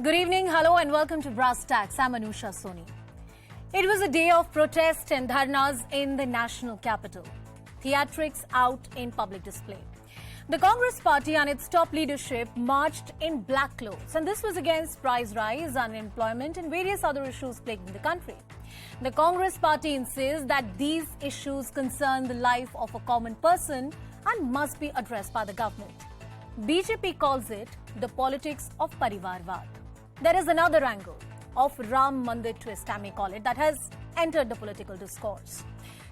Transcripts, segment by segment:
Good evening, hello and welcome to Brass Tacks. I'm Anusha Soni. It was a day of protest and dharnas in the national capital. Theatrics out in public display. The Congress party and its top leadership marched in black clothes, and this was against price rise, unemployment and various other issues plaguing the country. The Congress party insists that these issues concern the life of a common person and must be addressed by the government. BJP calls it the politics of Parivarvad. There is another angle of Ram Mandir twist, I may call it, that has entered the political discourse.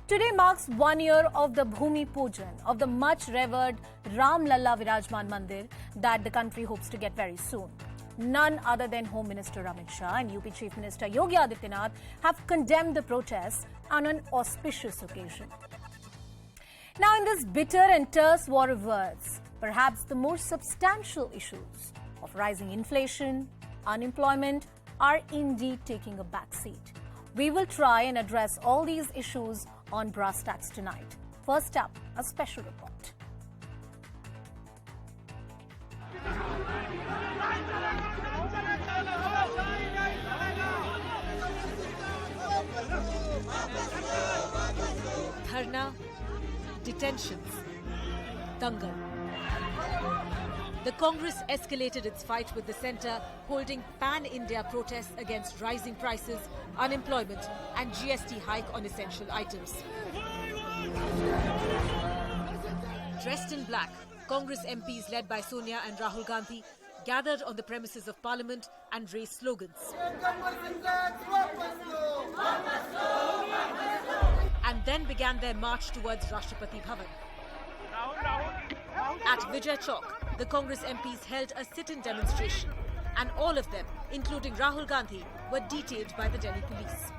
Today marks 1 year of the Bhumi Pujan of the much revered Ram Lalla Virajman Mandir that the country hopes to get very soon. None other than Home Minister Amit Shah and UP Chief Minister Yogi Adityanath have condemned the protests on an auspicious occasion. Now, in this bitter and terse war of words, perhaps the more substantial issues of rising inflation, unemployment are indeed taking a back seat. We will try and address all these issues on Brass Tacks tonight. First up, a special report. Dharna, detentions, dangal. The Congress escalated its fight with the centre, holding pan-India protests against rising prices, unemployment and GST hike on essential items. Dressed in black, Congress MPs led by Sonia and Rahul Gandhi gathered on the premises of Parliament and raised slogans. And then began their march towards Rashtrapati Bhavan. At Vijay Chowk, the Congress MPs held a sit-in demonstration, and all of them, including Rahul Gandhi, were detained by the Delhi police.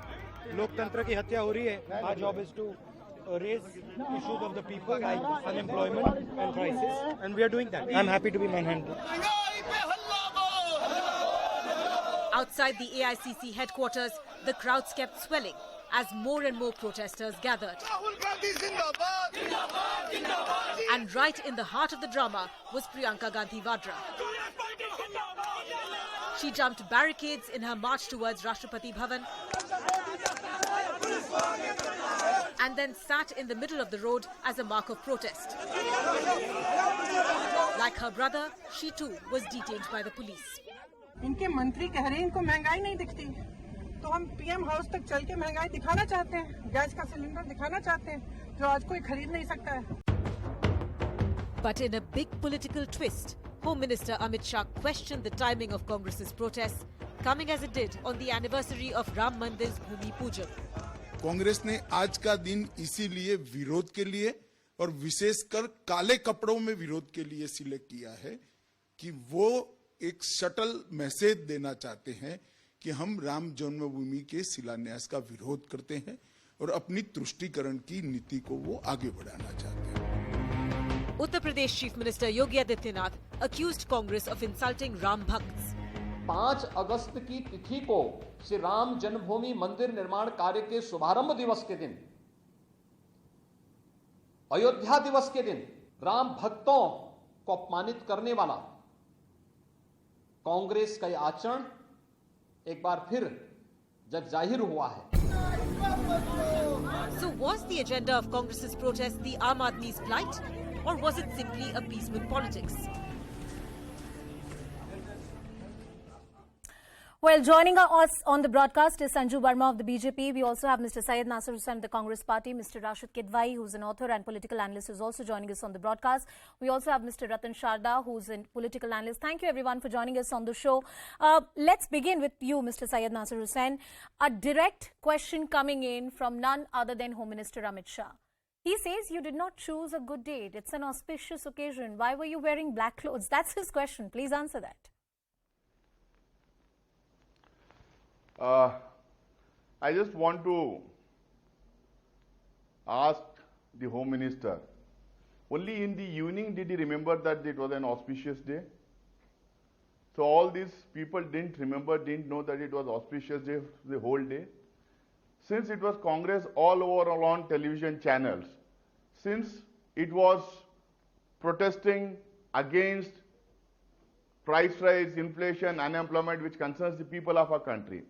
लोकतंत्र की हत्या हो रही है. Our job is to raise issues of the people like unemployment and crisis, and we are doing that. I'm happy to be manhandled. Outside the AICC headquarters, the crowds kept swelling as more and more protesters gathered. And right in the heart of the drama was Priyanka Gandhi Vadra. She jumped barricades in her march towards Rashtrapati Bhavan and then sat in the middle of the road as a mark of protest. Like her brother, she too was detained by the police. इनके मंत्री कह रहे हैं इनको महंगाई नहीं दिखती, तो हम पीएम हाउस तक चल के महंगाई दिखाना चाहते हैं, गैस का सिलेंडर दिखाना चाहते हैं, जो आज कोई खरीद नहीं सकता है. But in a big political twist, Home Minister Amit Shah questioned the timing of Congress's protests, coming as it did on the anniversary of Ram Mandir's Bhumi Pujan. Congress ने आज का दिन इसीलिए विरोध के लिए और विशेषकर काले कपड़ों में विरोध के लिए सिलेक्ट किया है कि वो एक शटल मैसेज देना चाहते हैं कि हम राम जन्मभूमि के शिलान्यास का विरोध करते हैं और अपनी तुष्टीकरण की नीति को वो आगे बढ़ाना चाहते हैं. Uttar Pradesh Chief Minister Yogi Adityanath accused Congress of insulting Ram Bhakts. 5 अगस्त की तिथि को श्री राम जन्मभूमि मंदिर निर्माण कार्य के शुभारंभ दिवस के दिन, अयोध्या दिवस के दिन राम भक्तों को अपमानित करने वाला कांग्रेस का यह आचरण एक बार फिर जग जाहिर हुआ है. So was the agenda of Congress's protest the Aam Aadmi's plight, or was it simply appeasement politics? Well, joining us on the broadcast is Sanju Verma of the BJP. We also have Mr. Syed Nasir Hussain of the Congress Party, Mr. Rashid Kidwai, who's an author and political analyst, is also joining us on the broadcast. We also have Mr. Ratan Sharda, who's a political analyst. Thank you, everyone, for joining us on the show. Let's begin with you, Mr. Syed Nasir Hussain. A direct question coming in from none other than Home Minister Amit Shah. He says you did not choose a good date. It's an auspicious occasion. Why were you wearing black clothes? That's his question. Please answer that. I just want to ask the Home Minister, only in the evening did he remember that it was an auspicious day? So all these people didn't remember, didn't know that it was auspicious day the whole day? Since it was Congress all over on television channels, since it was protesting against price rise, inflation, unemployment, which concerns the people of our country.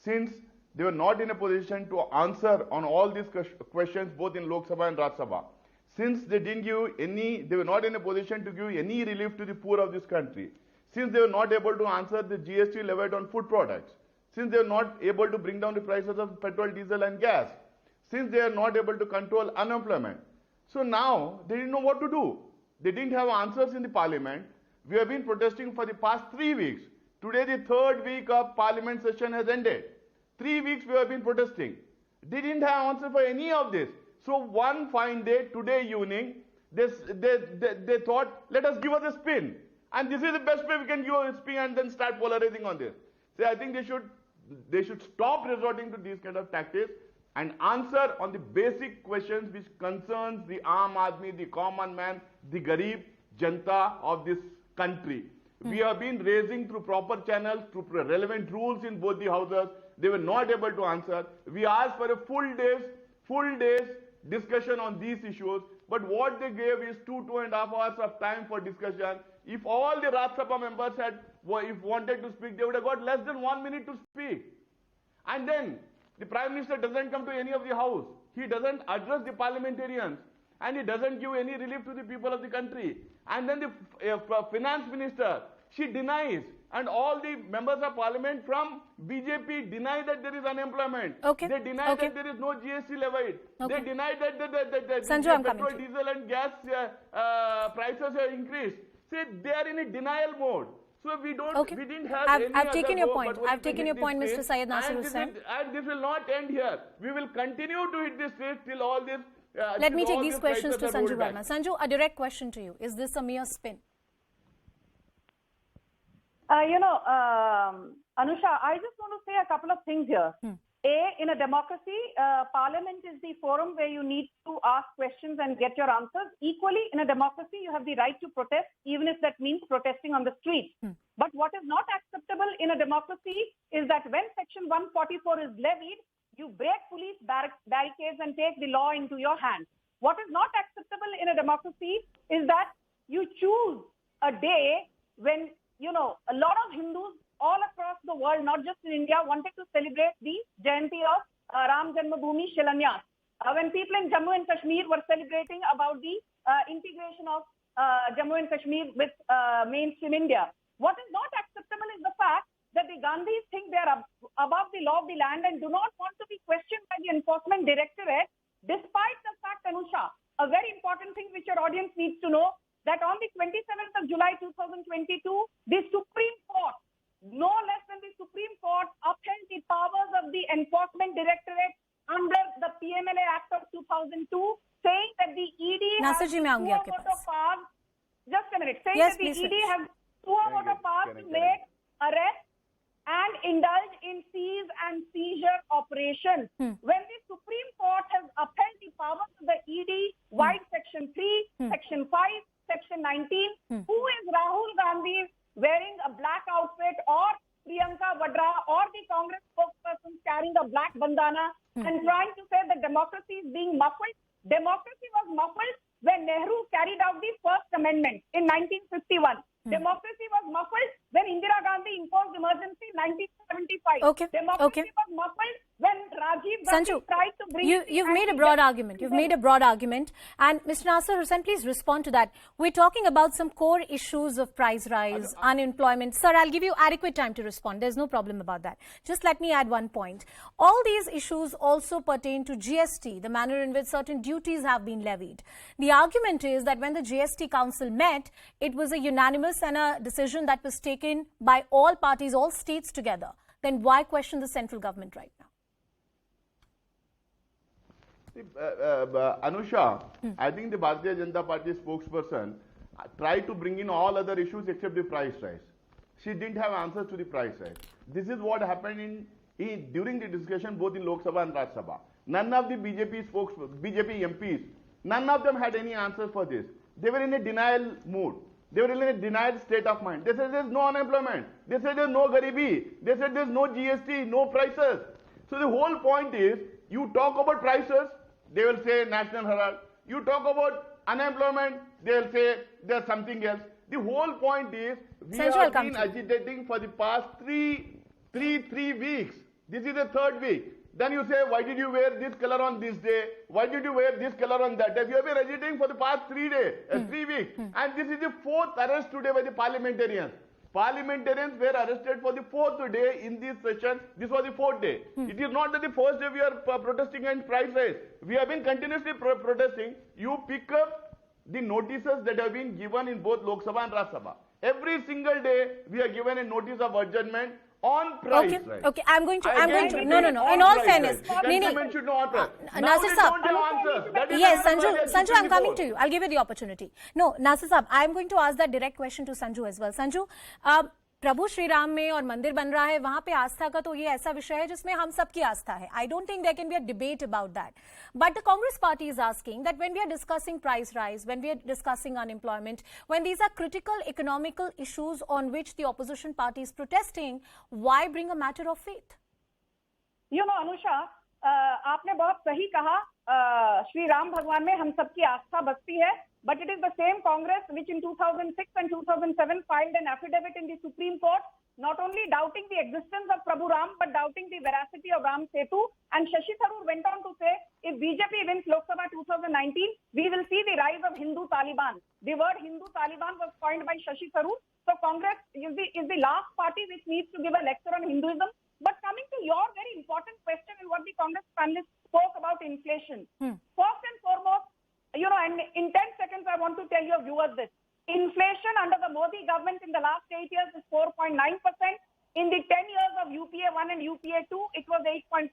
Since they were not in a position to answer on all these questions, both in Lok Sabha and Rajya Sabha, since they were not in a position to give any relief to the poor of this country, since they were not able to answer the GST levied on food products, since they were not able to bring down the prices of petrol, diesel and gas, since they are not able to control unemployment. So now they didn't know what to do. They didn't have answers in the parliament. We have been protesting for the past 3 weeks. Today the third week of parliament session has ended. 3 weeks we have been protesting. They didn't have answer for any of this. So one fine day, today evening, they thought, let us give us a spin. And this is the best way we can give a spin and then start polarizing on this. So I think they should stop resorting to these kind of tactics and answer on the basic questions which concerns the Aam Aadmi, the common man, the Garib Janta of this country. We have been raising through proper channels, through relevant rules in both the houses. They were not able to answer. We asked for a full day's discussion on these issues, but what they gave is 2.5 hours of time for discussion. If all the Rajya Sabha members wanted to speak, they would have got less than 1 minute to speak. And then the Prime Minister doesn't come to any of the house. He doesn't address the parliamentarians, and he doesn't give any relief to the people of the country. And then the Finance Minister, she denies, and all the members of parliament from BJP deny that there is unemployment. Okay. They deny that there is no GST levied. Okay. They deny that the Sanju, petrol, diesel and gas prices have increased. See, they are in a denial mode. So we didn't have I've taken your point. I've I've taken your point, Mr. Syed Nasir Hussain. And this will not end here. We will continue to hit this stage till all this. Let me take these questions to Sanju Verma. Sanju, a direct question to you. Is this a mere spin? Anusha, I just want to say a couple of things here. In a democracy, Parliament is the forum where you need to ask questions and get your answers. Equally, in a democracy, you have the right to protest, even if that means protesting on the streets. But what is not acceptable in a democracy is that when Section 144 is levied, you break police barricades and take the law into your hands. What is not acceptable in a democracy is that you choose a day when, a lot of Hindus all across the world, not just in India, wanted to celebrate the Jayanti of Ram Janmabhoomi Shilanyas. When people in Jammu and Kashmir were celebrating about the integration of Jammu and Kashmir with mainstream India. What is not acceptable is the fact that the Gandhis think they are above the law of the land and do not want to be questioned by the Enforcement Directorate, despite the fact, Anusha, a very important thing which your audience needs to know, that on the 27th of July 2022, the Supreme Court, no less than the Supreme Court, upheld the powers of the Enforcement Directorate under the PMLA Act of 2002, saying that the ED has powers. Just a minute. Saying that the ED has powers to make arrests and indulge in seize and seizure operations. When the Supreme Court has upheld the powers of the ED, wide Section 3, Section 5, Section 19, who is Rahul Gandhi wearing a black outfit, or Priyanka Vadra, or the Congress spokesperson carrying a black bandana and trying to say that democracy is being muffled? Democracy was muffled when Nehru carried out the First Amendment in 1951. Democracy was muffled when Indira Gandhi imposed emergency in 1975. Democracy was muffled when Rajiv Gandhi tried to bring... You've made a broad argument. You've made a broad argument. And Mr. Nasir Hussain, please respond to that. We're talking about some core issues of price rise, unemployment. Sir, I'll give you adequate time to respond. There's no problem about that. Just let me add one point. All these issues also pertain to GST, the manner in which certain duties have been levied. The argument is that when the GST Council met, it was a unanimous and a decision that was taken by all parties, all states together. Then why question the central government right now? Anusha, I think the Bharatiya Janata Party spokesperson tried to bring in all other issues except the price rise. She didn't have answers to the price rise. This is what happened during the discussion both in Lok Sabha and Rajya Sabha. None of the BJP MPs, none of them had any answers for this. They were in a denial mood. They were in a denied state of mind. They said there's no unemployment. They said there's no garibi. They said there's no GST, no prices. So the whole point is, you talk about prices, they will say National Herald. You talk about unemployment, they will say there's something else. The whole point is we Sanju, I'll have come been to you. agitating for the past three weeks. This is the third week. Then you say, why did you wear this color on this day? Why did you wear this color on that day? We have been agitating for the past 3 days, 3 weeks. And this is the fourth arrest today by the parliamentarians. Parliamentarians were arrested for the fourth day in this session. This was the fourth day. It is not that the first day we are protesting against price rise. We have been continuously protesting. You pick up the notices that have been given in both Lok Sabha and Rajya Sabha. Every single day we are given a notice of adjournment on price rise. Okay, I'm going to, no. On In all price fairness, rise. The countrymen should know on price. Now Nasir they Saab. don't have answers. That is Yes, the reason why they are Sanju, I'm keeping coming the to you. I'll give you the opportunity. No, Nasir Saab, I'm going to ask that direct question to Sanju as well. Sanju, प्रभु श्री राम में और मंदिर बन रहा है, वहां पे आस्था का तो ये ऐसा विषय है जिसमें हम सबकी आस्था है. I don't think there can be a debate about that. But the Congress party is asking that when we are discussing price rise, when we are discussing unemployment, when these are critical economical issues on which the opposition party is protesting, why bring a matter of faith? You know, Anusha, आपने बहुत सही कहा, श्री राम भगवान में हम सबकी आस्था बसती है. But it is the same Congress which in 2006 and 2007 filed an affidavit in the Supreme Court, not only doubting the existence of Prabhu Ram, but doubting the veracity of Ram Setu. And Shashi Tharoor went on to say, if BJP wins Lok Sabha 2019, we will see the rise of Hindu Taliban. The word Hindu Taliban was coined by Shashi Tharoor. So Congress is the last party which needs to give a lecture on Hinduism. But coming to your very important question and what the Congress panelists spoke about inflation. First and foremost, you know, and in 10 seconds, I want to tell your viewers this. Inflation under the Modi government in the last 8 years is 4.9%. In the 10 years of UPA 1 and UPA 2, it was 8.4%.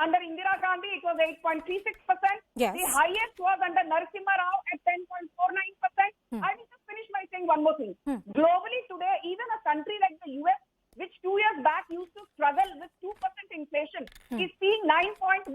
Under Indira Gandhi, it was 8.36%. Yes. The highest was under Narasimha Rao at 10.49%. I will just finish by saying one more thing. Globally today, even a country like the US, which 2 years back used to struggle with 2% inflation, is seeing 9.1%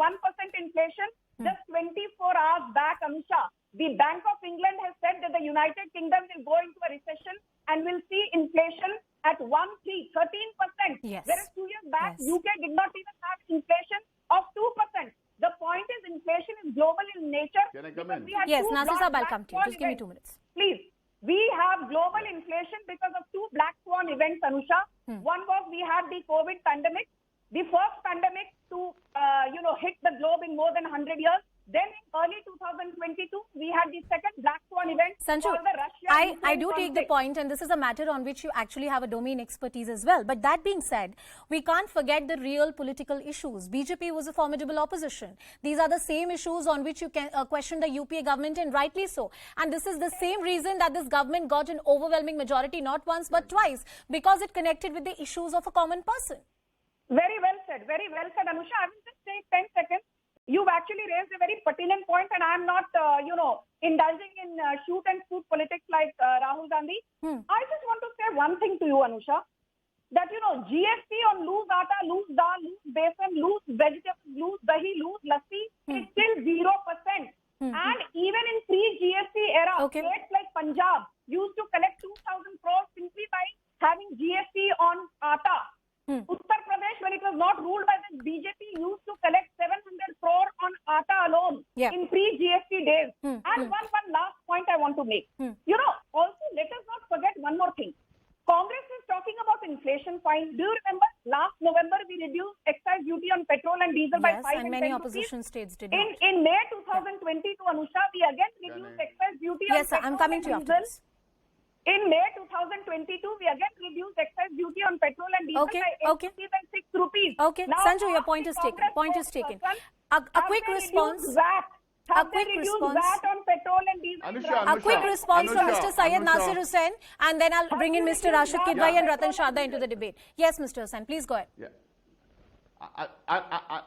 inflation. Just 24 hours back, Amisha, the Bank of England has said that the United Kingdom will go into a recession and will see inflation at 13%. Yes. Whereas 2 years back, Yes. UK did not even have inflation of 2%. The point is inflation is global in nature. Can I come in? Yes, Nasir Saab, I'll come to you. Swan Just give me events. 2 minutes. Please. We have global inflation because of two black swan events, Anusha. One was we had the COVID pandemic, the first pandemic to hit the globe in more than 100 years. Then in early 2022, we had the second black swan event. Sanju, for the Russia I do take the point, and this is a matter on which you actually have a domain expertise as well. But that being said, we can't forget the real political issues. BJP was a formidable opposition. These are the same issues on which you can question the UPA government, and rightly so. And this is the same reason that this government got an overwhelming majority, not once but twice, because it connected with the issues of a common person. Very well said, Anusha. I will just take 10 seconds. You've actually raised a very pertinent point, and I'm not, indulging in shoot and shoot politics like Rahul Gandhi. I just want to say one thing to you, Anusha, that, GST on loose atta, loose dal, loose besan, loose vegetables, loose dahi, loose lassi is still 0%. And even in pre-GST era, states like Punjab used to collect 2,000 crores simply by having GST on atta. Uttar Pradesh, when it was not ruled by the BJP, used to collect 700 crore on atta alone in pre-GST days. And one last point I want to make. Also let us not forget one more thing. Congress is talking about inflation fine. Do you remember last November we reduced excise duty on petrol and diesel by 5 and 10 many rupees? opposition states did not. In May 2022, Anusha, we again reduced excise duty on Yes, sir, petrol I'm coming and to you after diesel. this. In May 2022, we again reduced excise duty on petrol and diesel by 8 rupees and 6 rupees. Okay, Now, Sanju, your ask point the is taken. Congress Point is taken. spokesperson, A have quick they response. reduced VAT? Have quick they reduced response. VAT on petrol and diesel? Anusha, A quick response from Anusha, Mr. Syed Anusha. Nasir Hussain, and then I'll bring in you Mr. reduced Rashid VAT Kidwai on and Ratan petrol and Sharda into the debate. Yes, Mr. Hussain, please go ahead. Yeah.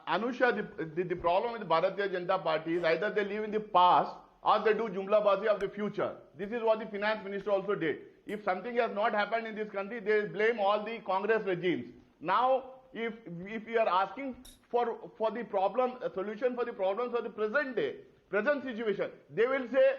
Anusha, the problem with Bharatiya Janata Party is either they live in the past or they do jumlabazi of the future. This is what the finance minister also did. If something has not happened in this country, they blame all the Congress regimes. Now, if we are asking for the problem, a solution for the problems of the present day, present situation, they will say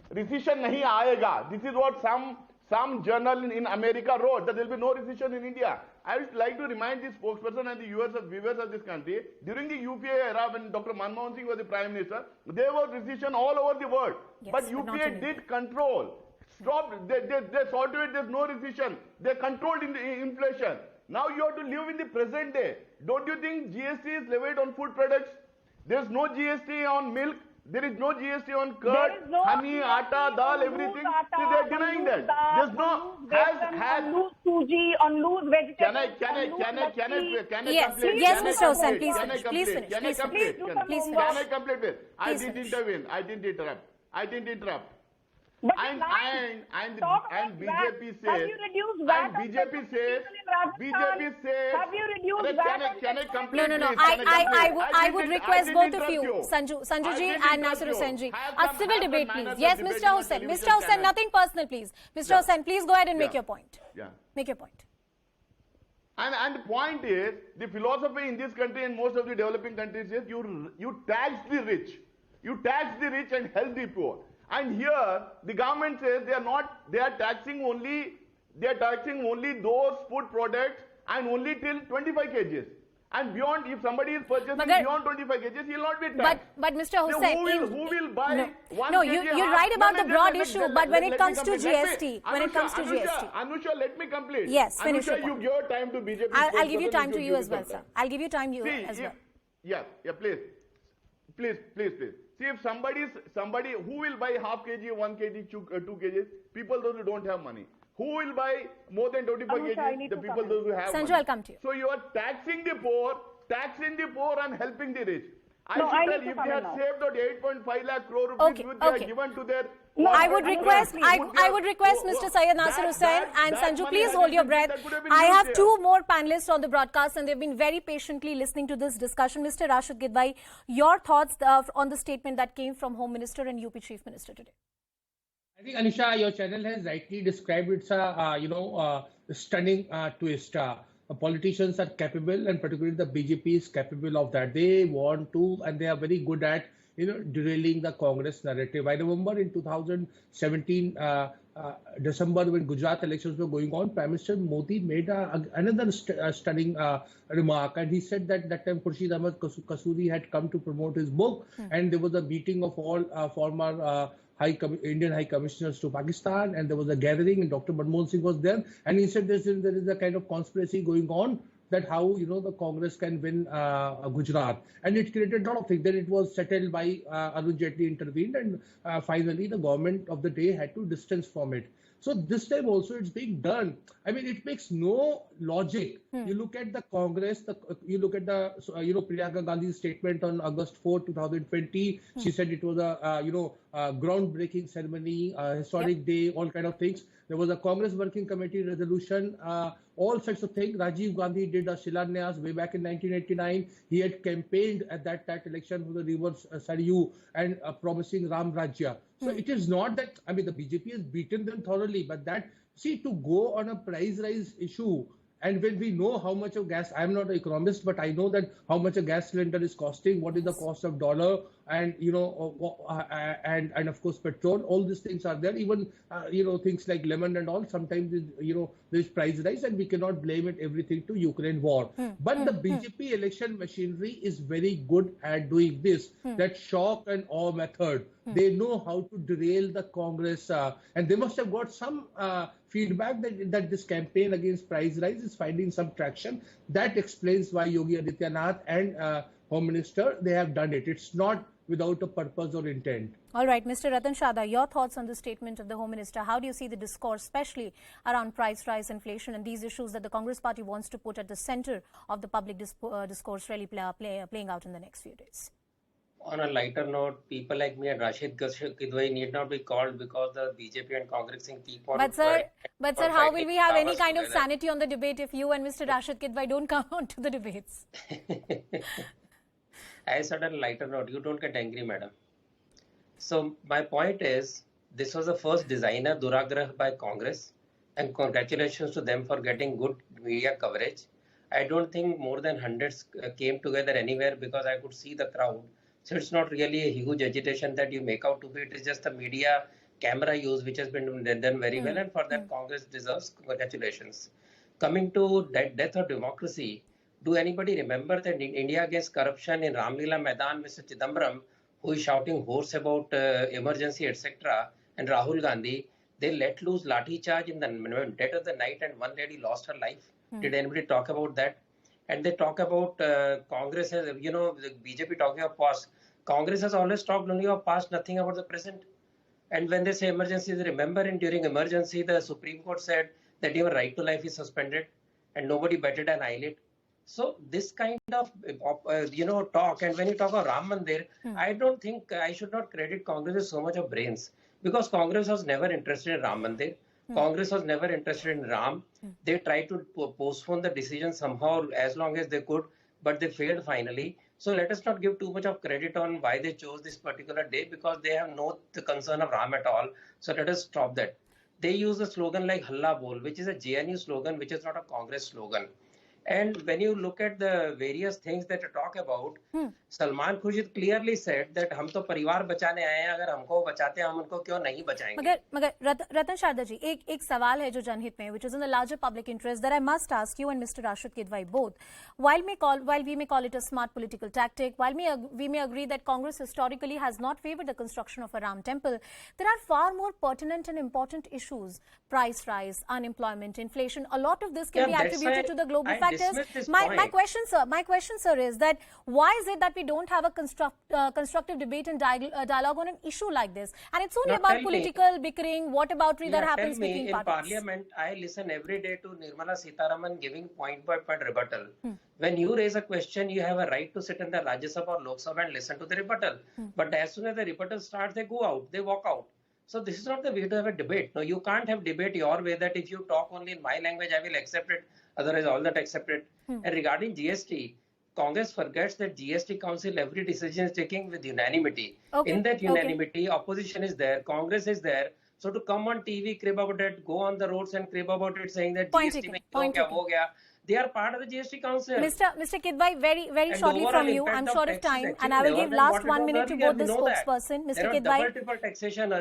recession nahi aayega. This is what some journal in America wrote, that there will be no recession in India. I would like to remind the spokesperson and the viewers of this country, during the UPA era when Dr. Manmohan Singh was the Prime Minister, there was recession all over the world. Yes, but but not UPA in India. did control. Stop. They saw to it. There's no recession. They controlled in the inflation. Now you have to live in the present day. Don't you think GST is levied on food products? There's no GST on milk. There is no GST on curd, honey, atta, dal, everything. See, they're denying that. There's no on loose suji, on loose vegetables. Can I Yes, complete? yes, Can I Mr. Hussain, complete? please Can I finish, please complete? finish, Can I please complete? finish. Can Please can finish. I complete this? I Please didn't finish. intervene. I didn't interrupt. I didn't interrupt. But And talk and about BJP VAT. says, Have you reduced VAT and BJP on says, people in Rajasthan? BJP says, Have you reduced Arre, VAT can I on complete? No. please? Can I would didn't- request didn't both of you, interrupt Sanju ji I didn't and interrupt Nasir you. Hussain ji. Have A some- civil have some debate, manners please. of Yes, debating Mr. on Hussain. television Mr. Hussain, channel. nothing personal, please. Mr. Yeah. Hussain, please go ahead and make Yeah. your point. Yeah. Make your point. And the point is, the philosophy in this country and most of the developing countries is you tax the rich. You tax the rich and help the poor. And here, the government says they are taxing only those food products and only till 25 kgs. And beyond, if somebody is purchasing beyond 25 kgs, he will not be taxed. But Mr. Hussain, who will buy one no, kg you're half? right about No, the no, broad let- issue, let- but when let it me comes to complete. Let me- GST, when it comes to GST. Anusha, let me complete. Yes, finish your Anusha, you point. give your time to BJP. I'll give you time to give you as well, some sir. I'll give you time See, as well. Yeah, please. See, if somebody who will buy half kg, 1 kg, 2 kg, people those who don't have money. Who will buy more than 25 Anusha, I need kg? The to people come in. those who have Sanju, money. I'll come to you. So you are taxing the poor and helping the rich. I No, I should need tell to if come they in had now. saved out 8.5 lakh crore rupees Okay, which they okay. are given to their... No, I would Anusha, request, please. I would request Mr. Syed Nasir Hussain and Sanju, money please has hold your been- breath. that could have been I used have there. two more panelists on the broadcast and they've been very patiently listening to this discussion. Mr. Rashid Gidwai, your thoughts on the statement that came from Home Minister and UP Chief Minister today. I think, Anisha, your channel has rightly described it's a stunning twist. Politicians are capable, and particularly the BJP is capable of that. They want to, and they are very good at, derailing the Congress narrative. I remember in 2017, December, when Gujarat elections were going on, Prime Minister Modi made another stunning remark, and he said that time Khurshid Ahmed Kasuri had come to promote his book, and there was a meeting of all former Indian High Commissioners to Pakistan, and there was a gathering, and Dr. Manmohan Singh was there, and he said there is a kind of conspiracy going on that how the Congress can win Gujarat, and it created a lot of things. Then it was settled by Arun Jaitley intervened, and finally the government of the day had to distance from it. So this time also it's being done. I mean, it makes no logic. You look at the Congress, you look at the Priyanka Gandhi's statement on August 4, 2020. She said it was a groundbreaking ceremony, a historic day, all kind of things. There was a Congress Working Committee resolution, all sorts of things. Rajiv Gandhi did a Shilanyas way back in 1989. He had campaigned at that election for the reverse Saryu and promising Ram Rajya. So it is not that, I mean, the BJP has beaten them thoroughly, but that, see, to go on a price rise issue, and when we know how much of gas, I'm not an economist, but I know that how much a gas cylinder is costing, what is the cost of dollar, and and of course petrol, all these things are there. Even things like lemon and all, sometimes there's price rise, and we cannot blame it everything to Ukraine war. But the BJP election machinery is very good at doing this, that shock and awe method. They know how to derail the Congress, and they must have got some feedback that this campaign against price rise is finding some traction. That explains why Yogi Adityanath and Home Minister, they have done it. It's not without a purpose or intent. All right, Mr. Ratan Shada, your thoughts on the statement of the Home Minister. How do you see the discourse, especially around price rise, inflation, and these issues that the Congress Party wants to put at the center of the public discourse really playing out in the next few days? On a lighter note, people like me and Rashid Gidwai need not be called because the BJP and Congress keep on. But sir, how will we have any kind of sanity on the debate if you and Mr. Rashid Gidwai don't come on to the debates? I said on a lighter note, you don't get angry, madam. So my point is, this was the first designer Duragrah by Congress, and congratulations to them for getting good media coverage. I don't think more than hundreds came together anywhere because I could see the crowd. So it's not really a huge agitation that you make out to be. It is just the media camera use which has been done very well, and for that Congress deserves congratulations. Coming to death of democracy, do anybody remember that in India against corruption in Ramlila Maidan, Mr. Chidambaram, who is shouting hoarse about emergency, etc., and Rahul Gandhi, They let loose lathi charge in the dead of the night and one lady lost her life. Did anybody talk about that? And they talk about Congress has, the BJP talking of past. Congress has always talked only of past, nothing about the present. And when they say emergency, they remember during emergency, the Supreme Court said that your right to life is suspended and nobody batted an eyelid. So this kind of, talk, and when you talk of Ram Mandir, I don't think I should not credit Congress with so much of brains, because Congress was never interested in Ram Mandir. Congress was never interested in Ram. They tried to postpone the decision somehow as long as they could, but they failed finally. So let us not give too much of credit on why they chose this particular day, because they have no concern of Ram at all. So let us stop that. They use a slogan like Halla Bol, which is a JNU slogan, which is not a Congress slogan. And when you look at the various things that you talk about, Salman Khurshid clearly said that हम तो परिवार बचाने आए हैं, अगर हमको बचाते हैं हम उनको क्यों नहीं बचाएंगे? मगर रतन शारदा जी, एक सवाल है जो जनहित में, which is in the larger public interest, that I must ask you and Mr. Rashid Kidwai both. While we may call it a smart political tactic, while we may agree that Congress historically has not favored the construction of a Ram temple, there are far more pertinent and important issues: price rise, unemployment, inflation. A lot of this can be attributed to the global factors. My question, sir, is that why is it that we don't have a constructive debate and dialogue on an issue like this? And it's only about political bickering, whataboutery that happens between parties. In Parliament, I listen every day to Nirmala Sitharaman giving point-by-point rebuttal. When you raise a question, you have a right to sit in the Rajya Sabha or Lok Sabha and listen to the rebuttal. But as soon as the rebuttal starts, they go out, they walk out. So this is not the way to have a debate. No, you can't have debate your way, that if you talk only in my language, I will accept it. Otherwise, all that accept it. And regarding GST, Congress forgets that GST Council, every decision is taken with unanimity. In that unanimity, opposition is there, Congress is there. So to come on TV, crib about it, go on the roads and crib about it, saying that GST mein ho gaya, they are part of the GST Council. Mr. Kidwai, very shortly from you, I'm short of time, and I will give last 1 minute to both the spokesperson. Mr. Kidwai,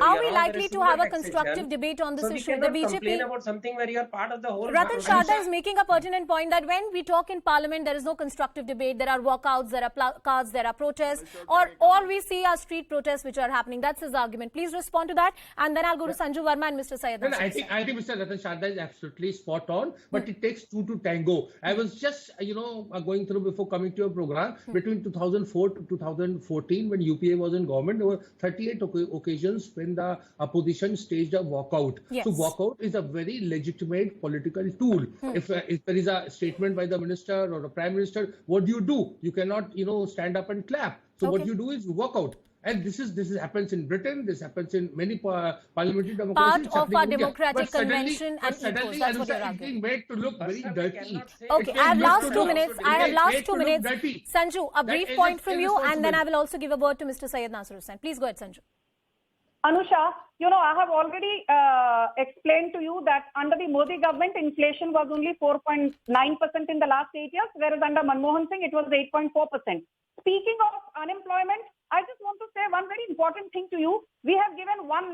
are we likely to have a constructive debate on this issue? The BJP complain about something where you are part of the whole. Ratan Sharda is making a pertinent point that when we talk in Parliament, there is no constructive debate. There are walkouts, there are placards, there are protests, or all we see are street protests which are happening. That's his argument. Please respond to that, and then I'll go to Sanju Verma and Mr. Syed. I think Mr. Ratan Sharda is absolutely spot on, but it takes two to tango. I was just, going through before coming to your program, between 2004 to 2014, when UPA was in government, there were 38 occasions when the opposition staged a walkout. So walkout is a very legitimate political tool. If there is a statement by the minister or the prime minister, what do? You cannot, stand up and clap. So what you do is walk out. And this happens in Britain. This happens in many parliamentary democracies. Part of our democratic convention and ethos. That's what you're arguing. It's being made to look very dirty. Okay, I have last 2 minutes. Sanju, a brief point from you, and then I will also give a word to Mr. Syed Nasir Hussain. Please go ahead, Sanju. Anusha, I have already explained to you that under the Modi government, inflation was only 4.9% in the last 8 years, whereas under Manmohan Singh, it was 8.4%. Speaking of unemployment, I just want to say one very important thing to you. We have given 19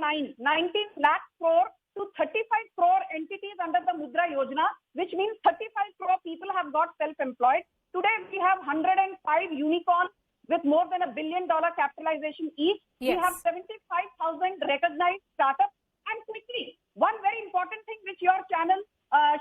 lakh crore to 35 crore entities under the Mudra Yojana, which means 35 crore people have got self-employed. Today, we have 105 unicorns with more than $1 billion capitalization each. We have 75,000 recognized startups. And quickly, one very important thing which your channel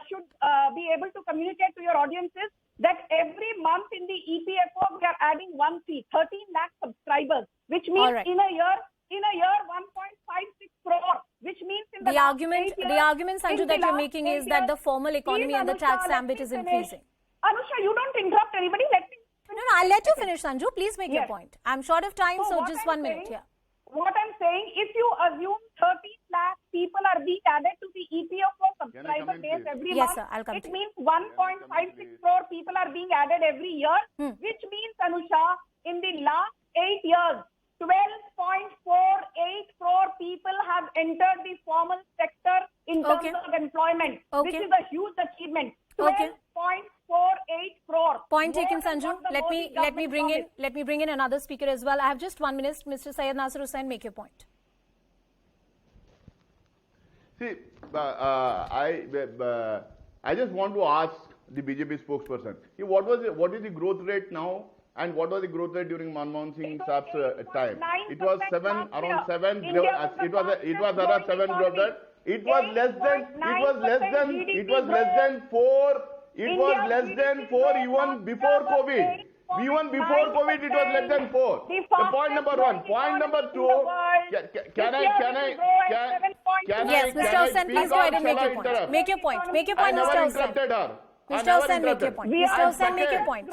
should be able to communicate to your audience is that every month in the EPFO, we are adding 1 seat, 13 lakh subscribers, which means in a year, 1.56 crore, which means in the argument, Sanju, that you're making is that the formal economy and the tax ambit is increasing. Anusha, you don't interrupt anybody. Let me finish. No, I'll let you finish, Sanju. Please make your point. I'm short of time, so just 1 minute. What I'm saying, if you assume 13 lakh people are being added to the EPFO subscriber base every month, it means 1.56 crore people are being added every year, which means, Anusha, in the last 8 years, 12.48 crore people have entered the formal sector in terms of employment. This is a huge achievement. 12.48 crore. Point taken, Sanju. Let me bring in another speaker as well. I have just 1 minute. Mr. Syed Nasir Hussain, make your point. See, I just want to ask the BJP spokesperson, what is the growth rate now, and what was the growth rate during Manmohan Singh Saab's time? It was around 7. It was around 7 growth rate. It was less than 4. It was less than 4 even before COVID. Even before COVID, it was less than 4. The point number one. Point number two. Yes, Mr. Hussain, please go ahead and make your point. Make your point. Make your point, Mr. Hussain. Mr. Hussain, make your point. Mr. Hussain, make your point.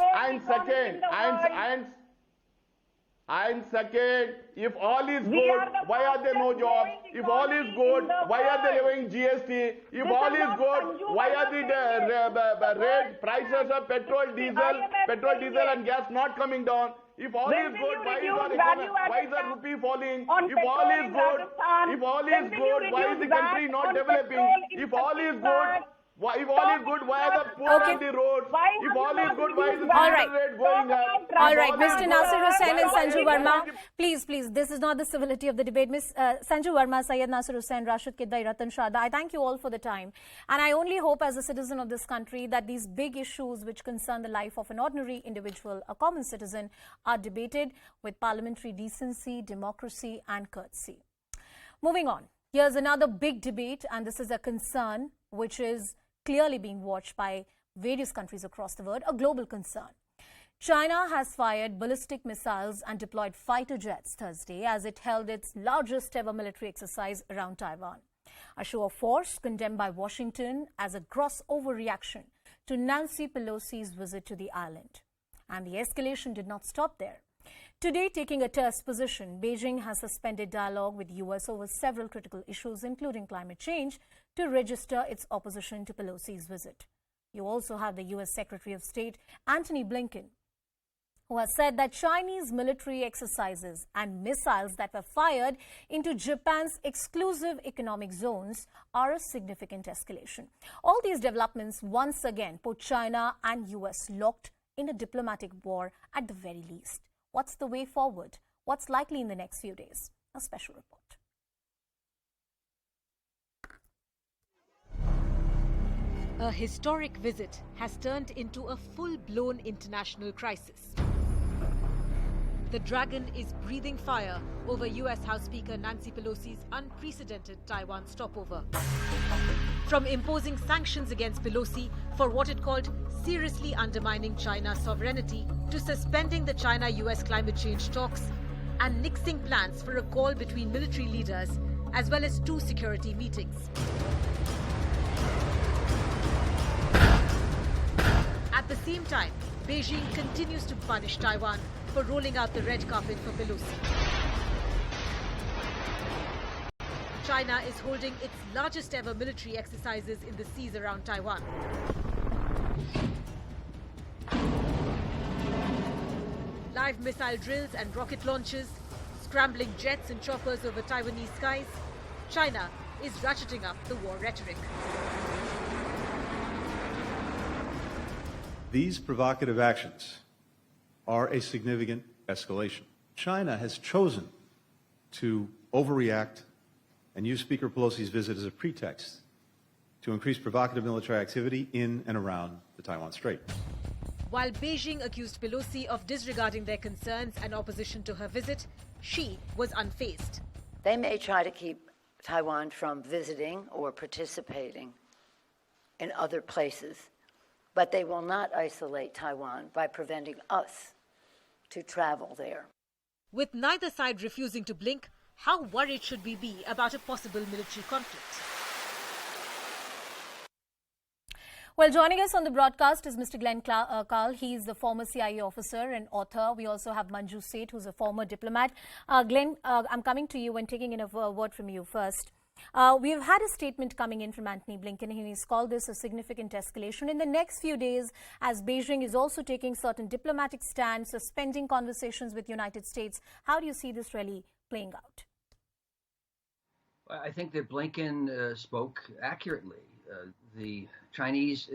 And second, if all is good, why are there no jobs? If all is good, why are they levying GST? If all is good, why are the rate prices of petrol, diesel and gas not coming down? If all is good, why is the rupee falling? If all is good, why is the country not developing? If all is good, why are the poor on the roads? If all is good, why is the rate going up? All right, Mr. Nasir Hussain and Sanju Verma, please, this is not the civility of the debate. Ms. Sanju Verma, Syed Nasir Hussain, Rashid Kiddai, Ratan Shada, I thank you all for the time. And I only hope as a citizen of this country that these big issues which concern the life of an ordinary individual, a common citizen, are debated with parliamentary decency, democracy and courtesy. Moving on, here's another big debate, and this is a concern which is clearly being watched by various countries across the world, a global concern. China has fired ballistic missiles and deployed fighter jets Thursday as it held its largest ever military exercise around Taiwan. A show of force condemned by Washington as a gross overreaction to Nancy Pelosi's visit to the island. And the escalation did not stop there. Today, taking a terse position, Beijing has suspended dialogue with the US over several critical issues, including climate change, to register its opposition to Pelosi's visit. You also have the US Secretary of State, Antony Blinken, who has said that Chinese military exercises and missiles that were fired into Japan's exclusive economic zones are a significant escalation. All these developments once again put China and US locked in a diplomatic war at the very least. What's the way forward? What's likely in the next few days? A special report. A historic visit has turned into a full-blown international crisis. The dragon is breathing fire over US House Speaker Nancy Pelosi's unprecedented Taiwan stopover. From imposing sanctions against Pelosi for what it called seriously undermining China's sovereignty, to suspending the China-US climate change talks and nixing plans for a call between military leaders, as well as 2 security meetings. At the same time, Beijing continues to punish Taiwan for rolling out the red carpet for Pelosi. China is holding its largest ever military exercises in the seas around Taiwan. Live missile drills and rocket launches, scrambling jets and choppers over Taiwanese skies, China is ratcheting up the war rhetoric. These provocative actions are a significant escalation. China has chosen to overreact and use Speaker Pelosi's visit as a pretext to increase provocative military activity in and around the Taiwan Strait. While Beijing accused Pelosi of disregarding their concerns and opposition to her visit, she was unfazed. They may try to keep Taiwan from visiting or participating in other places, but they will not isolate Taiwan by preventing us to travel there. With neither side refusing to blink, how worried should we be about a possible military conflict? Well, joining us on the broadcast is Mr. Glenn Carl. He's the former CIA officer and author. We also have Manju Seth, who's a former diplomat. Glenn, I'm coming to you and taking in a word from you first. We've had a statement coming in from Antony Blinken, and he's called this a significant escalation. In the next few days, as Beijing is also taking certain diplomatic stands, suspending conversations with the United States, how do you see this really playing out? I think that Blinken spoke accurately. The Chinese,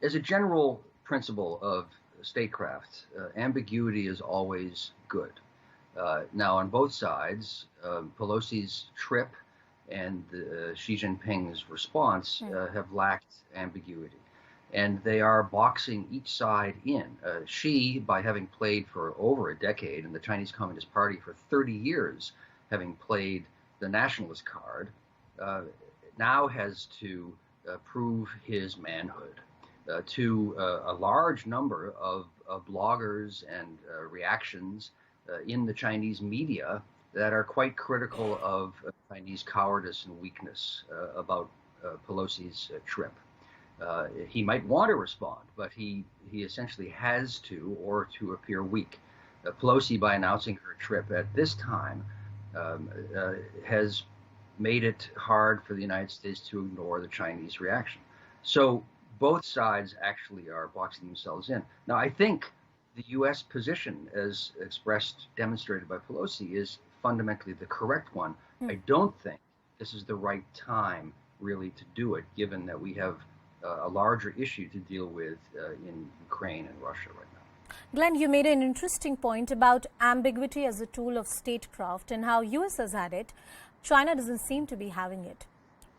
as a general principle of statecraft, ambiguity is always good. Now, on both sides, Pelosi's trip and Xi Jinping's response have lacked ambiguity. And they are boxing each side in. Xi, by having played for over a decade, and the Chinese Communist Party for 30 years, having played the nationalist card, now has to prove his manhood to a large number of bloggers and reactions in the Chinese media that are quite critical of Chinese cowardice and weakness about Pelosi's trip. He might want to respond, but he essentially has to, or to appear weak. Pelosi, by announcing her trip at this time, has made it hard for the United States to ignore the Chinese reaction. So both sides actually are boxing themselves in. Now, I think the U.S. position, as expressed, demonstrated by Pelosi, is fundamentally the correct one. I don't think this is the right time really to do it, given that we have a larger issue to deal with in Ukraine and Russia right now. Glenn, you made an interesting point about ambiguity as a tool of statecraft and how US has had it. China doesn't seem to be having it.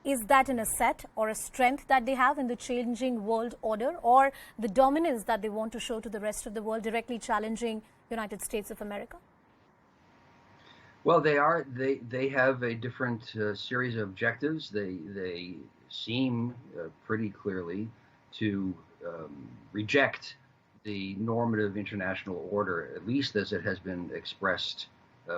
Is that an asset or a strength that they have in the changing world order, or the dominance that they want to show to the rest of the world, directly challenging United States of America? Well, they have a different series of objectives. They seem pretty clearly to reject the normative international order, at least as it has been expressed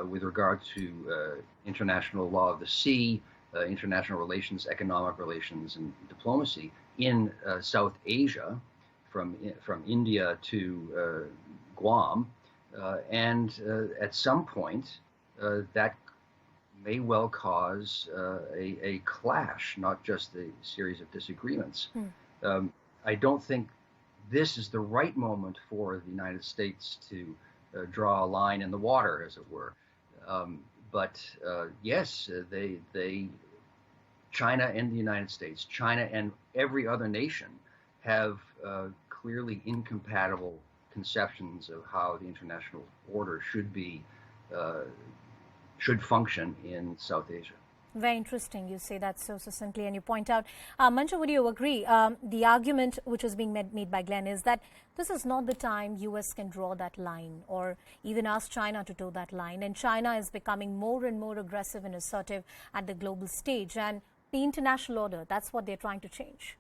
with regard to international law of the sea, international relations, economic relations, and diplomacy in South Asia, from India to Guam, and at some point that may well cause a clash, not just a series of disagreements. I don't think this is the right moment for the United States to draw a line in the water, as it were. But yes, China and the United States, China and every other nation have clearly incompatible conceptions of how the international order should function in South Asia. Very interesting. You say that so succinctly, and you point out, Manju, would you agree? The argument which is being made by Glenn is that this is not the time US can draw that line or even ask China to toe that line. And China is becoming more and more aggressive and assertive at the global stage. And the international order, that's what they're trying to change.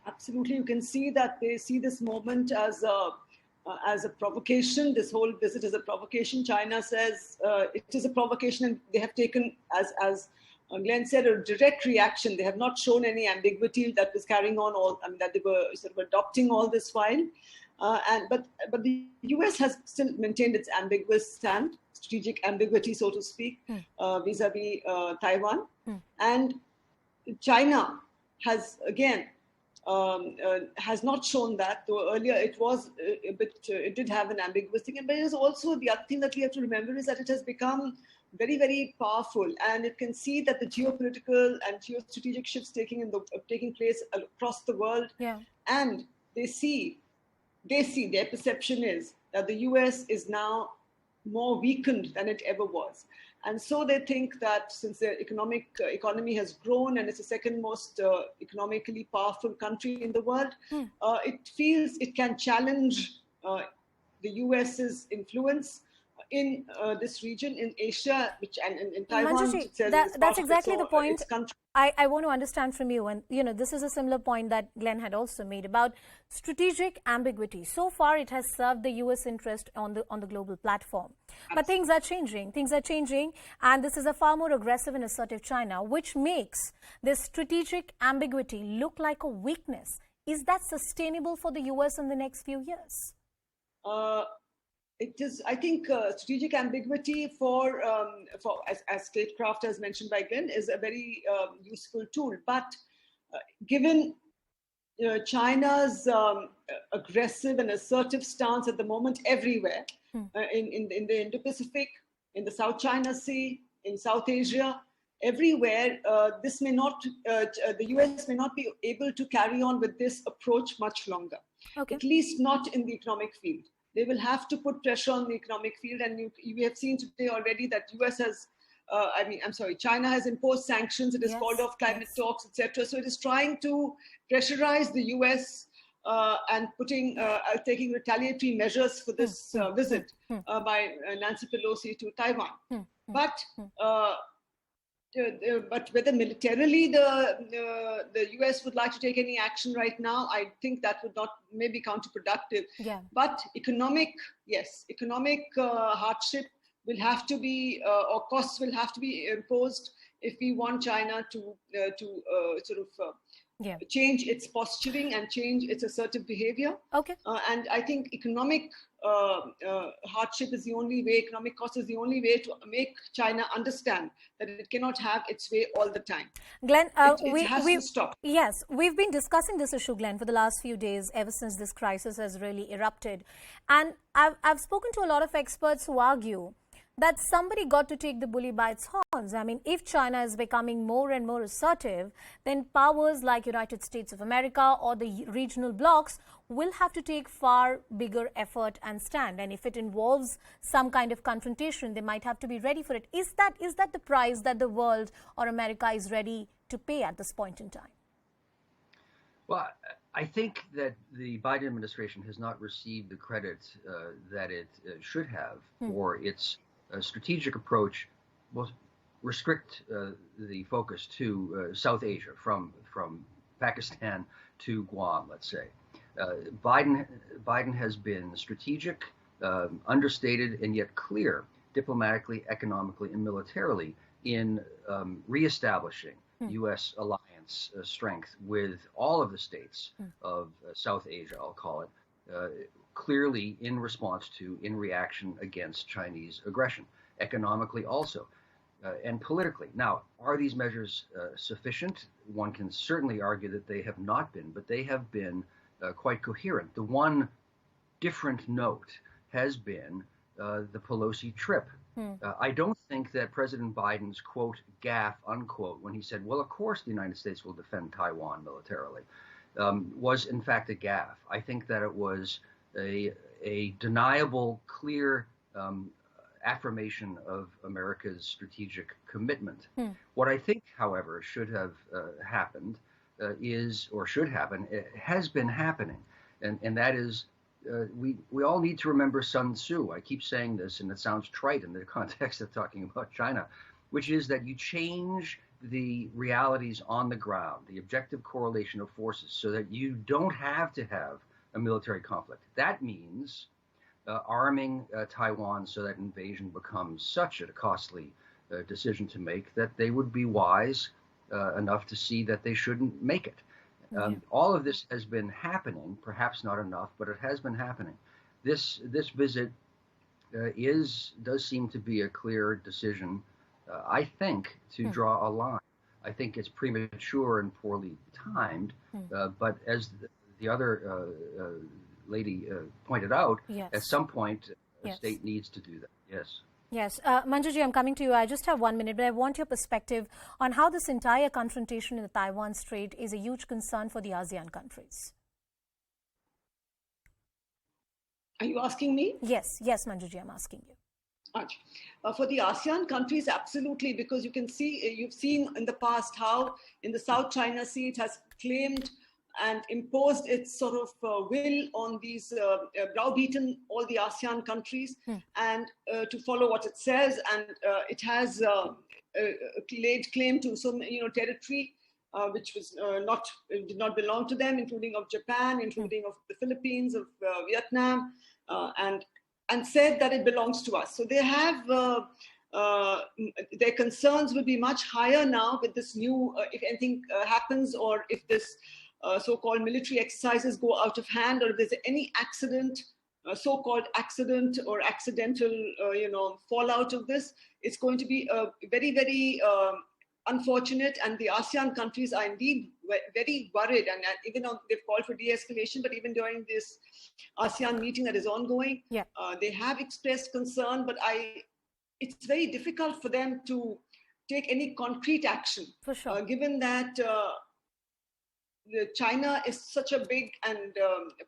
Absolutely. You can see that they see this moment as a provocation. This whole visit is a provocation. China says it is a provocation, and they have taken, as Glenn said, a direct reaction. They have not shown any ambiguity that was carrying on that they were sort of adopting all this while. But the US has still maintained its ambiguous stand, strategic ambiguity, so to speak, vis-a-vis Taiwan. And China has, again, has not shown that, though earlier it was a bit, it did have an ambiguous thing. But it is also, the other thing that we have to remember is that it has become very, very powerful, and it can see that the geopolitical and geostrategic shifts taking place across the world. Yeah. And their perception is that the US is now more weakened than it ever was. And so they think that since their economy has grown and it's the second most economically powerful country in the world, it feels it can challenge the US's influence in this region, in Asia, and in Taiwan. Manjuji, that's exactly the point I want to understand from you. And, this is a similar point that Glenn had also made about strategic ambiguity. So far, it has served the U.S. interest on the global platform. But things are changing. And this is a far more aggressive and assertive China, which makes this strategic ambiguity look like a weakness. Is that sustainable for the U.S. in the next few years? It is, I think, strategic ambiguity for as statecraft, as mentioned by Glenn, is a very useful tool. But given China's aggressive and assertive stance at the moment everywhere, in the Indo-Pacific, in the South China Sea, in South Asia, everywhere, this may not, the US may not be able to carry on with this approach much longer. At least not in the economic field. They will have to put pressure on the economic field, and you have seen today already that US has, China has imposed sanctions. It has called off climate talks, etc. So it is trying to pressurize the US and taking retaliatory measures for this visit by Nancy Pelosi to Taiwan. But But whether militarily the US would like to take any action right now, I think that would not maybe counterproductive. Yeah. But economic hardship will have to be, or costs will have to be imposed if we want China to change its posturing and change its assertive behavior. Okay. And I think economic hardship is the only way, economic cost is the only way to make China understand that it cannot have its way all the time. Glenn, it has to stop. Yes, we've been discussing this issue, Glenn, for the last few days, ever since this crisis has really erupted. And I've spoken to a lot of experts who argue that somebody got to take the bully by its horns. I mean, if China is becoming more and more assertive, then powers like United States of America or the regional blocs will have to take far bigger effort and stand. And if it involves some kind of confrontation, they might have to be ready for it. Is that the price that the world or America is ready to pay at this point in time? Well, I think that the Biden administration has not received the credit that it should have for its strategic approach. Will restrict the focus to South Asia, from Pakistan to Guam, let's say. Biden has been strategic, understated, and yet clear diplomatically, economically, and militarily in reestablishing U.S. alliance strength with all of the states of South Asia, I'll call it, clearly in response to, in reaction against Chinese aggression, economically also, and politically. Now, are these measures sufficient? One can certainly argue that they have not been, but they have been quite coherent. The one different note has been the Pelosi trip. I don't think that President Biden's, quote, gaffe, unquote, when he said, well, of course the United States will defend Taiwan militarily, was in fact a gaffe. I think that it was a deniable, clear affirmation of America's strategic commitment. What I think, however, should have happened should happen, it has been happening, and that is, we all need to remember Sun Tzu. I keep saying this, and it sounds trite in the context of talking about China, which is that you change the realities on the ground, the objective correlation of forces, so that you don't have to have a military conflict. That means arming Taiwan so that invasion becomes such a costly decision to make that they would be wise enough to see that they shouldn't make it. All of this has been happening, perhaps not enough, but it has been happening. This visit does seem to be a clear decision, I think, to draw a line. I think it's premature and poorly timed, but as the other lady pointed out, at some point, the state needs to do that. Yes. Yes. Manjuji, I'm coming to you. I just have 1 minute, but I want your perspective on how this entire confrontation in the Taiwan Strait is a huge concern for the ASEAN countries. Are you asking me? Yes, Manjuji, I'm asking you. For the ASEAN countries, absolutely, because you can see, you've seen in the past how in the South China Sea it has claimed and imposed its sort of will on these browbeaten all the ASEAN countries and to follow what it says, and it has laid claim to some territory which was did not belong to them, including of Japan, including of the Philippines, of Vietnam, and said that it belongs to us. So they have their concerns will be much higher now with this new, if anything happens, or if this so-called military exercises go out of hand, or if there's any accident, so-called accident or accidental, fallout of this, it's going to be very, very unfortunate. And the ASEAN countries are indeed very worried, and even they've called for de-escalation, but even during this ASEAN meeting that is ongoing, they have expressed concern, but it's very difficult for them to take any concrete action, for sure, given that China is such a big and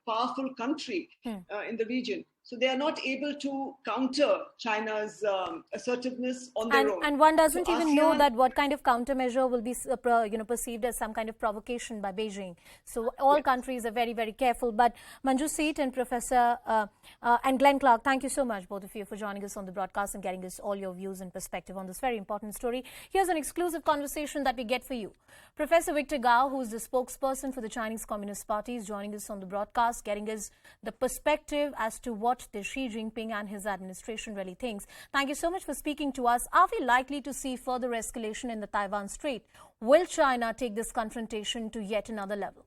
powerful country in the region. So they are not able to counter China's assertiveness on their own. And one doesn't So even know ASEAN- that what kind of countermeasure will be perceived as some kind of provocation by Beijing. So all countries are very, very careful. But Manju Seet and Professor and Glenn Clark, thank you so much, both of you, for joining us on the broadcast and getting us all your views and perspective on this very important story. Here's an exclusive conversation that we get for you. Professor Victor Gao, who is the spokesperson for the Chinese Communist Party, is joining us on the broadcast, getting us the perspective as to what the Xi Jinping and his administration really thinks. Thank you so much for speaking to us. Are we likely to see further escalation in the Taiwan Strait? Will China take this confrontation to yet another level?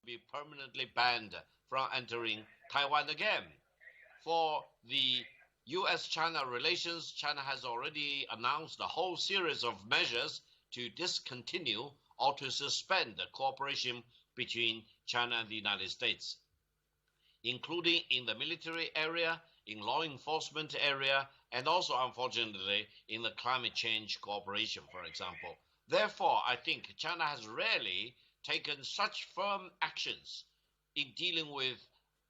Be permanently banned from entering Taiwan again. For the U.S.-China relations, China has already announced a whole series of measures to discontinue or to suspend the cooperation between China and the United States, including in the military area, in law enforcement area, and also, unfortunately, in the climate change cooperation, for example. Therefore, I think China has rarely taken such firm actions in dealing with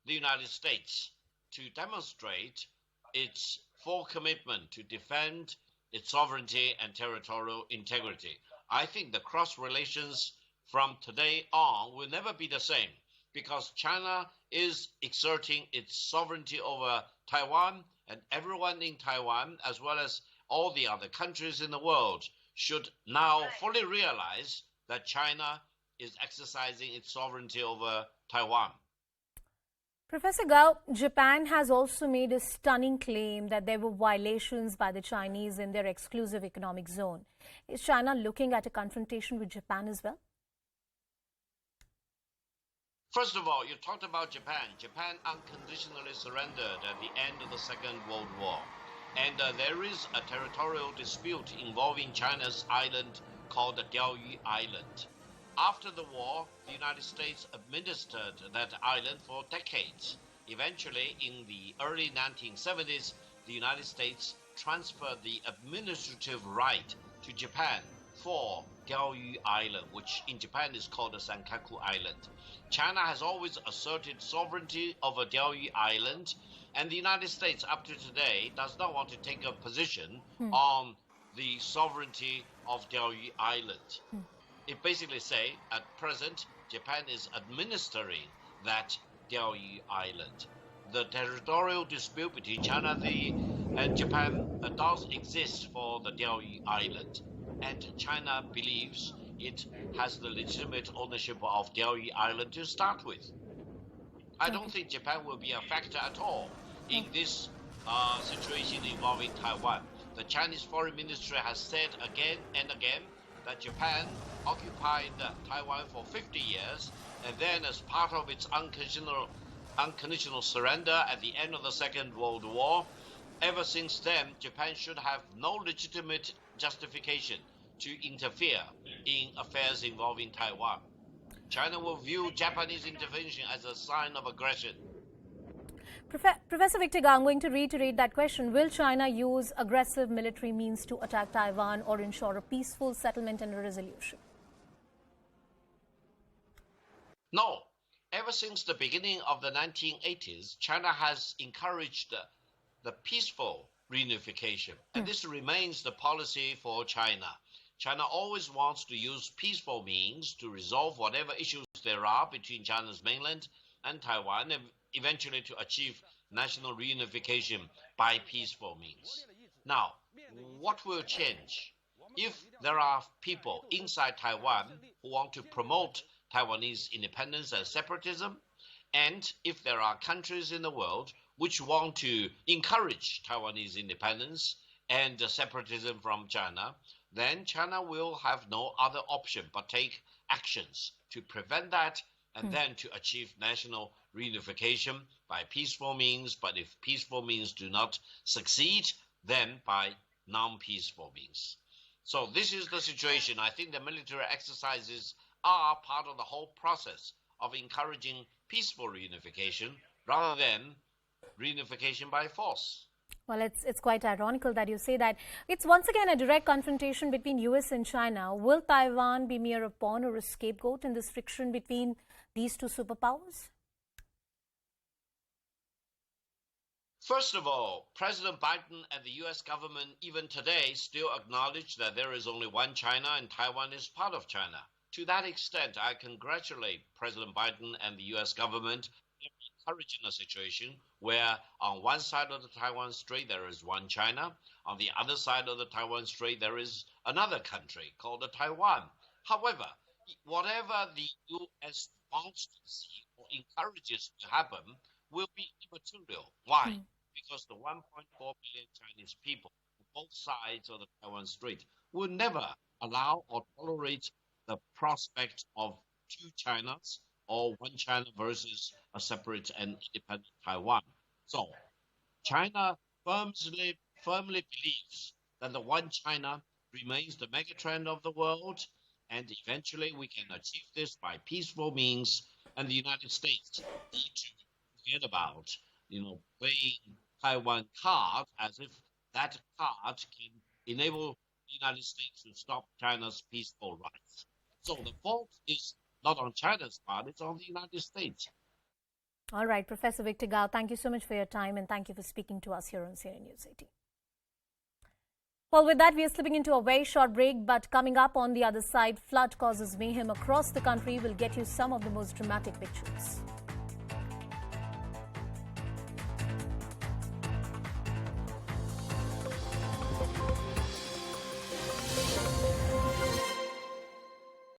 the United States to demonstrate its full commitment to defend its sovereignty and territorial integrity. I think the cross relations from today on will never be the same, because China is exerting its sovereignty over Taiwan, and everyone in Taiwan, as well as all the other countries in the world, should now fully realize that China is exercising its sovereignty over Taiwan. Professor Gao, Japan has also made a stunning claim that there were violations by the Chinese in their exclusive economic zone. Is China looking at a confrontation with Japan as well? First of all, you talked about Japan. Japan unconditionally surrendered at the end of the Second World War. And there is a territorial dispute involving China's island called the Diaoyu Island. After the war, the United States administered that island for decades. Eventually, in the early 1970s, the United States transferred the administrative right to Japan for Diaoyu Island, which in Japan is called the Sankaku Island. China has always asserted sovereignty over Diaoyu Island, and the United States, up to today, does not want to take a position on the sovereignty of Diaoyu Island. It basically says, at present, Japan is administering that Diaoyu Island. The territorial dispute between China and Japan does exist for the Diaoyu Island, and China believes it has the legitimate ownership of Diaoyu Island to start with. I don't think Japan will be a factor at all in this situation involving Taiwan. The Chinese Foreign Ministry has said again and again that Japan occupied Taiwan for 50 years, and then as part of its unconditional surrender at the end of the Second World War, ever since then, Japan should have no legitimate justification to interfere in affairs involving Taiwan. China will view Japanese intervention as a sign of aggression. Professor Victor Gao, I'm going to reiterate that question. Will China use aggressive military means to attack Taiwan or ensure a peaceful settlement and a resolution? No. Ever since the beginning of the 1980s, China has encouraged the peaceful reunification, and this remains the policy for China. China always wants to use peaceful means to resolve whatever issues there are between China's mainland and Taiwan, and eventually to achieve national reunification by peaceful means. Now, what will change? If there are people inside Taiwan who want to promote Taiwanese independence and separatism, and if there are countries in the world which want to encourage Taiwanese independence and separatism from China, then China will have no other option but take actions to prevent that, and then to achieve national reunification by peaceful means. But if peaceful means do not succeed, then by non-peaceful means. So this is the situation. I think the military exercises are part of the whole process of encouraging peaceful reunification rather than reunification by force. Well, it's quite ironical that you say that. It's once again a direct confrontation between US and China. Will Taiwan be mere a pawn or a scapegoat in this friction between these two superpowers? First of all, President Biden and the US government even today still acknowledge that there is only one China and Taiwan is part of China. To that extent, I congratulate President Biden and the US government in encouraging a situation where on one side of the Taiwan Strait there is one China, on the other side of the Taiwan Strait there is another country called the Taiwan. However, whatever the US wants to see or encourages to happen will be immaterial. Why? Because the 1.4 billion Chinese people on both sides of the Taiwan Strait will never allow or tolerate the prospect of two Chinas or one China versus a separate and independent Taiwan. So China firmly believes that the one China remains the megatrend of the world, and eventually we can achieve this by peaceful means, and the United States need to forget about, playing Taiwan card as if that card can enable the United States to stop China's peaceful rise. So the fault is not on China's part, it's on the United States. All right, Professor Victor Gao, thank you so much for your time and thank you for speaking to us here on CNN News 18. Well, with that, we are slipping into a very short break, but coming up on the other side, flood causes mayhem across the country. We'll get you some of the most dramatic pictures.